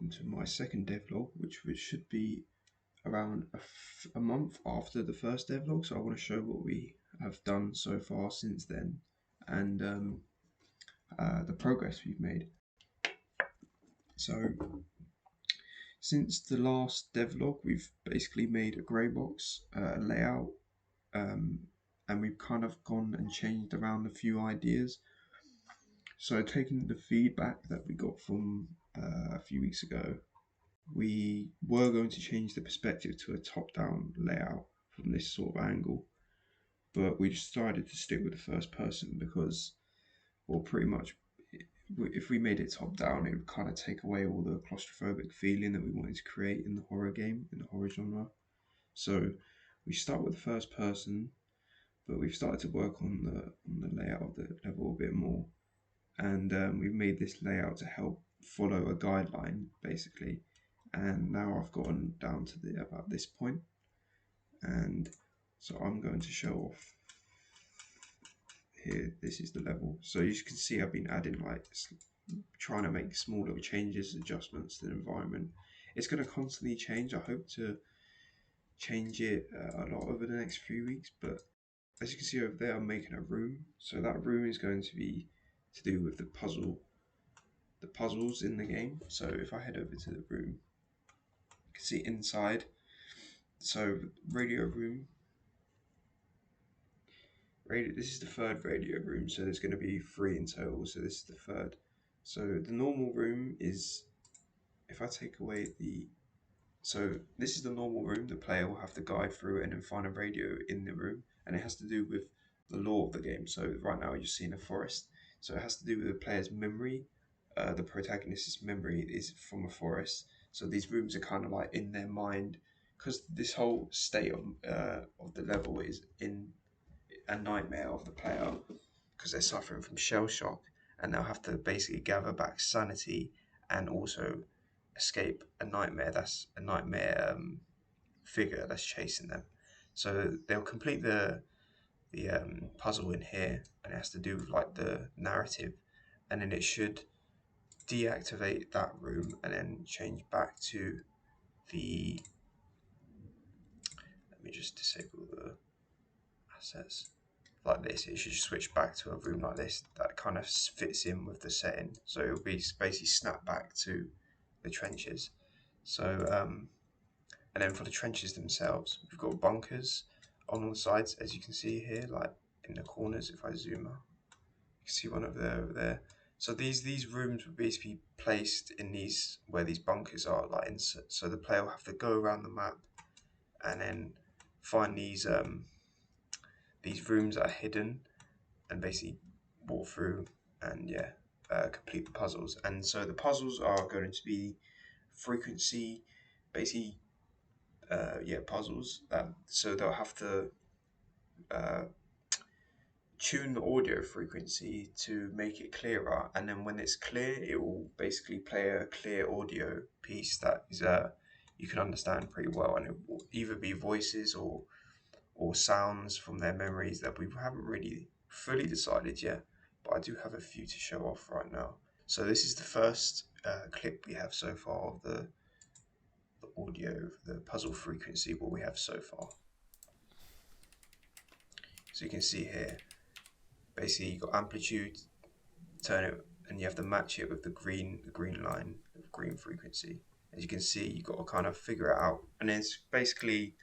welcome to my second devlog, which should be around a month after the first devlog. So I want to show what we have done so far since then, and the progress we've made. So since the last devlog, we've basically made a grey box layout, and we've kind of gone and changed around a few ideas. So taking the feedback that we got from a few weeks ago, we were going to change the perspective to a top-down layout from this sort of angle, but we decided to stick with the first person because, well, pretty much if we made it top-down, it would kind of take away all the claustrophobic feeling that we wanted to create in the horror game, in the horror genre. So we start with the first person, but we've started to work on the layout of the level a bit more, and we've made this layout to help follow a guideline basically. And now I've gotten down to about this point, and so I'm going to show off here. This is the level, so you can see I've been adding, like, trying to make small little changes, adjustments to the environment. It's going to constantly change. I hope to change it a lot over the next few weeks, but as you can see over there, I'm making a room. So that room is going to be to do with the puzzles in the game. So if I head over to the room, you can see inside. So radio room. This is the third radio room, so there's going to be 3 in total. So this is the third. So the normal room is, if I take away so this is the normal room. The player will have to guide through it and then find a radio in the room, and it has to do with the lore of the game. So right now you're seeing a forest, so it has to do with the player's memory. The protagonist's memory is from a forest, so these rooms are kind of like in their mind, because this whole state of the level is in a nightmare of the player, because they're suffering from shell shock, and they'll have to basically gather back sanity and also escape a nightmare figure that's chasing them. So they'll complete the puzzle in here, and it has to do with like the narrative, and then it should deactivate that room and then change back to the, let me just disable the assets like this. It should switch back to a room like this that kind of fits in with the setting, so it'll be basically snap back to the trenches. So and then for the trenches themselves, we've got bunkers on all the sides, as you can see here, like in the corners. If I zoom out, you can see one over there. So these rooms will basically be placed in these, where these bunkers are, like so the player will have to go around the map and then find these rooms that are hidden and basically walk through and complete the puzzles. And so the puzzles are going to be frequency, basically puzzles. So they'll have to tune the audio frequency to make it clearer, and then when it's clear, it will basically play a clear audio piece that is you can understand pretty well, and it will either be voices or sounds from their memories that we haven't really fully decided yet, but I do have a few to show off right now. So this is the first clip we have so far of the audio, the puzzle frequency, what we have so far. So you can see here, basically you got amplitude, turn it, and you have to match it with the green line of green frequency. As you can see, you got to kind of figure it out, and then it's basically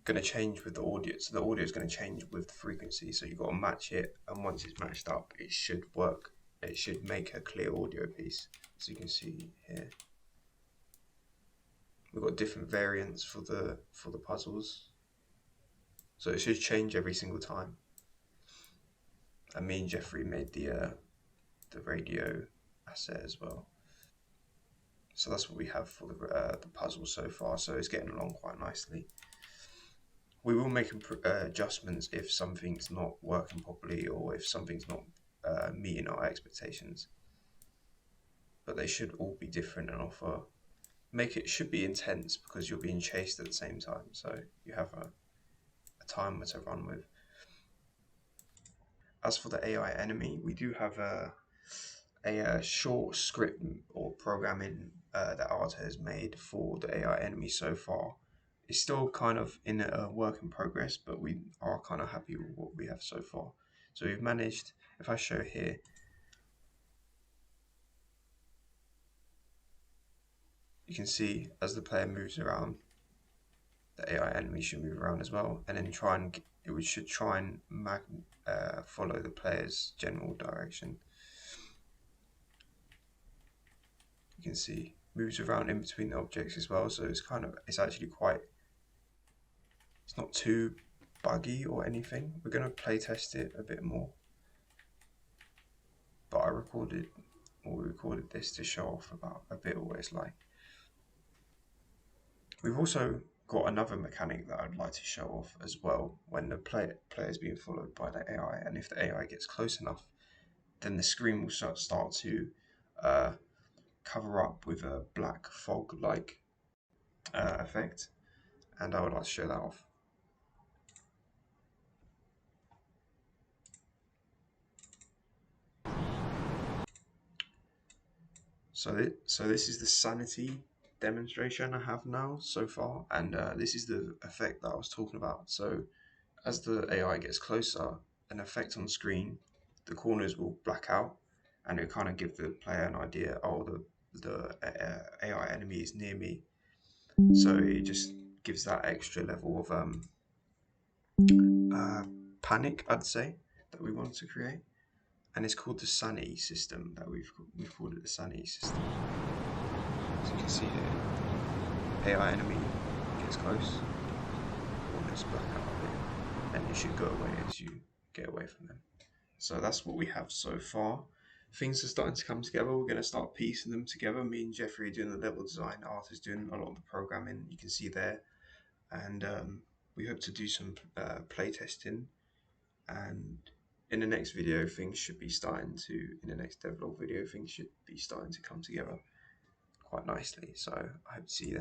going to change with the audio. So the audio is going to change with the frequency, so you've got to match it, and once it's matched up, it should work. It should make a clear audio piece. So you can see here, we've got different variants for the puzzles, so it should change every single time. And me and Jeffrey made the radio asset as well. So that's what we have for the puzzle so far. So it's getting along quite nicely. We will make adjustments if something's not working properly, or if something's not meeting our expectations. But they should all be different and offer. Should be intense, because you're being chased at the same time. So you have a timer to run with. As for the AI enemy, we do have a short script, or programming that Arta has made for the AI enemy so far. It's still kind of in a work in progress, but we are kind of happy with what we have so far. So we've managed, if I show here, you can see as the player moves around, the AI enemy should move around as well, and then it should try and follow the player's general direction. You can see moves around in between the objects as well, so it's actually quite, it's not too buggy or anything. We're going to play test it a bit more, but we recorded this to show off about a bit of what it's like. We've also got another mechanic that I'd like to show off as well. When the player is being followed by the AI, and if the AI gets close enough, then the screen will start to cover up with a black fog-like effect, and I would like to show that off. So this is the sanity demonstration I have now so far, and this is the effect that I was talking about. So as the AI gets closer, an effect on screen, the corners will black out, and it kind of give the player an idea, oh, the AI enemy is near me. So it just gives that extra level of panic, I'd say, that we want to create. And it's called the sanity system that we've called it the sanity system. As you can see here, AI enemy gets close, corners black out a bit, and it should go away as you get away from them. So that's what we have so far. Things are starting to come together. We're going to start piecing them together. Me and Jeffrey are doing the level design. Art is doing a lot of the programming. You can see there, and we hope to do some play testing. And in the next video, things should be starting to. In the next devlog video, things should be starting to come together quite nicely. So I hope to see you then.